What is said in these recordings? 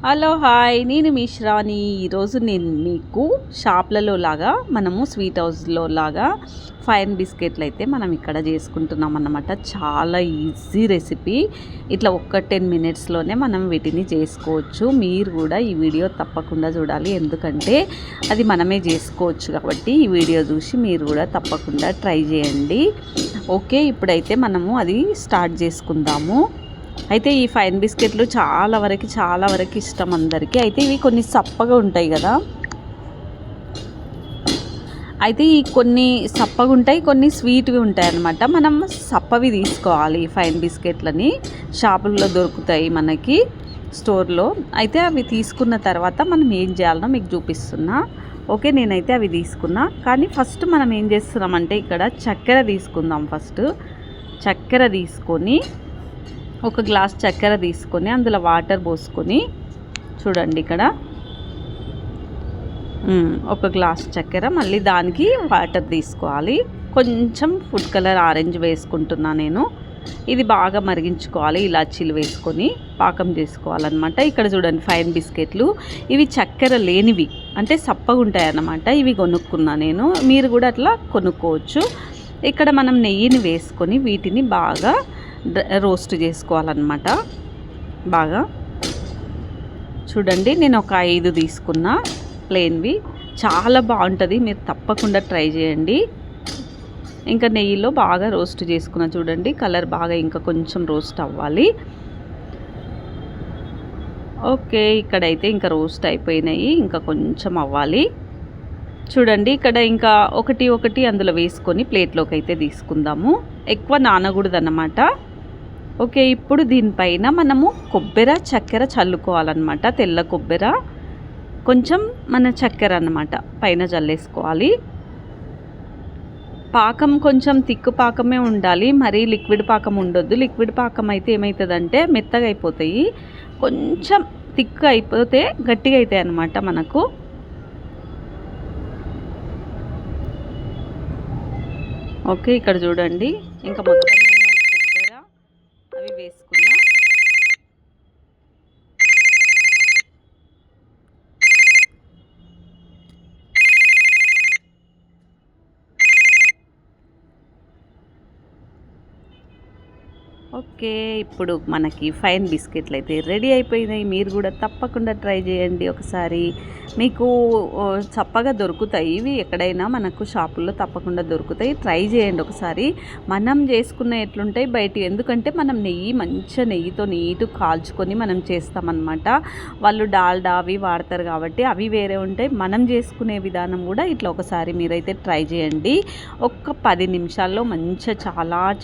Hello hi, నేను మీ శ్రావణి. ఈరోజు నేను మీకు షాప్లలో లాగా మనము స్వీట్ హౌస్లో లాగా ఫైన్ బిస్కెట్లు అయితే మనం ఇక్కడ చేసుకుంటున్నాం అన్నమాట. చాలా ఈజీ రెసిపీ. ఇట్లా 10 మినిట్స్లోనే మనం వీటిని చేసుకోవచ్చు. మీరు కూడా ఈ వీడియో తప్పకుండా చూడాలి, ఎందుకంటే అది మనమే చేసుకోవచ్చు కాబట్టి ఈ వీడియో చూసి మీరు కూడా తప్పకుండా ట్రై చేయండి. ఓకే, ఇప్పుడైతే మనము అది స్టార్ట్ చేసుకుందాము. అయితే ఈ ఫైన్ బిస్కెట్లు చాలా వరకు ఇష్టం అందరికీ. అయితే ఇవి కొన్ని సప్పగా ఉంటాయి కదా, అయితే ఈ కొన్ని సప్పగా ఉంటాయి, కొన్ని స్వీట్వి ఉంటాయి అన్నమాట. మనం సప్పవి తీసుకోవాలి. ఫైన్ బిస్కెట్లని షాపుల్లో దొరుకుతాయి మనకి స్టోర్లో. అయితే అవి తీసుకున్న తర్వాత మనం ఏం చేయాలనో మీకు చూపిస్తున్నా. ఓకే, నేనైతే అవి తీసుకున్నా. కానీ ఫస్ట్ మనం ఏం చేస్తున్నామంటే ఇక్కడ చక్కెర తీసుకుందాం. ఫస్ట్ చక్కెర తీసుకొని ఒక గ్లాస్ చక్కెర తీసుకొని అందులో వాటర్ పోసుకొని, చూడండి ఇక్కడ ఒక గ్లాస్ చక్కెర, మళ్ళీ దానికి వాటర్ తీసుకోవాలి. కొంచెం ఫుడ్ కలర్ ఆరెంజ్ వేసుకుంటున్నా నేను. ఇది బాగా మరిగించుకోవాలి, ఇలాచీలు వేసుకొని పాకం చేసుకోవాలన్నమాట. ఇక్కడ చూడండి ఫైన్ బిస్కెట్లు, ఇవి చక్కెర లేనివి అంటే సప్పగా ఉంటాయి అన్నమాట. ఇవి కొనుక్కున్నా నేను, మీరు కూడా అట్లా కొనుక్కోవచ్చు. ఇక్కడ మనం నెయ్యిని వేసుకొని వీటిని బాగా రోస్ట్ చేసుకోవాలన్నమాట. బాగా చూడండి, నేను ఒక 5 తీసుకున్నా ప్లెయిన్వి. చాలా బాగుంటుంది, మీరు తప్పకుండా ట్రై చేయండి. ఇంకా నెయ్యిలో బాగా రోస్ట్ చేసుకున్నా. చూడండి కలర్ బాగా ఇంకా కొంచెం రోస్ట్ అవ్వాలి. ఓకే, ఇక్కడైతే ఇంకా రోస్ట్ అయిపోయినాయి, ఇంకా కొంచెం అవ్వాలి. చూడండి ఇక్కడ ఇంకా ఒకటి అందులో వేసుకొని ప్లేట్లోకి అయితే తీసుకుందాము. ఎక్కువ నానకూడదు అన్నమాట. ఓకే, ఇప్పుడు దీనిపైన మనము చక్కెర చల్లుకోవాలన్నమాట. తెల్ల కొబ్బరి కొంచెం మన చక్కెర అన్నమాట పైన చల్లేసుకోవాలి. పాకం కొంచెం తిక్కు పాకమే ఉండాలి, మరీ లిక్విడ్ పాకం ఉండొద్దు. లిక్విడ్ పాకం అయితే ఏమవుతుందంటే మెత్తగా అయిపోతాయి, కొంచెం తిక్కు అయిపోతే గట్టిగా అవుతాయి అన్నమాట మనకు. ఓకే, ఇక్కడ చూడండి ఇంకా మొత్తం నేను కొబ్బరి అవి వేసుకున్నా. ఓకే, ఇప్పుడు మనకి ఫైన్ బిస్కెట్లు అయితే రెడీ అయిపోయినాయి. మీరు కూడా తప్పకుండా ట్రై చేయండి ఒకసారి. మీకు చప్పగా దొరుకుతాయి ఇవి, ఎక్కడైనా మనకు షాపుల్లో తప్పకుండా దొరుకుతాయి. ట్రై చేయండి ఒకసారి. మనం చేసుకున్న ఎట్లుంటాయి బయట, ఎందుకంటే మనం మంచిగా నెయ్యితో నీట్గా కాల్చుకొని మనం చేస్తామన్నమాట. వాళ్ళు డాల్డా అవి వాడతారు కాబట్టి అవి వేరే ఉంటాయి. మనం చేసుకునే విధానం కూడా ఇట్లా ఒకసారి మీరైతే ట్రై చేయండి. 10 నిమిషాల్లో మంచిగా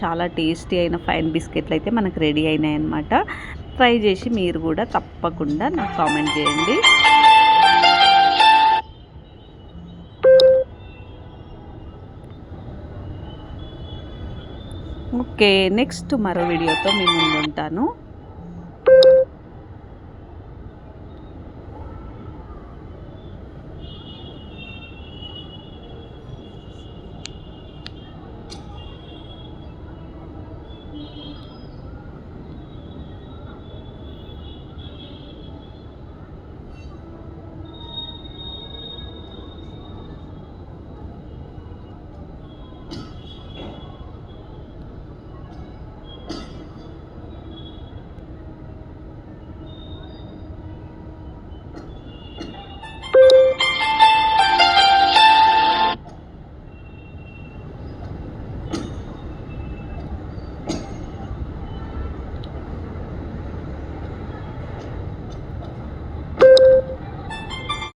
చాలా టేస్టీ అయిన ఫైన్ బిస్కెట్లు అయితే మనకు రెడీ అయినాయి అన్నమాట. ట్రై చేసి మీరు కూడా తప్పకుండా నాకు కామెంట్ చేయండి. ఓకే, నెక్స్ట్ మరో వీడియోతో మీ ముందు ఉంటాను.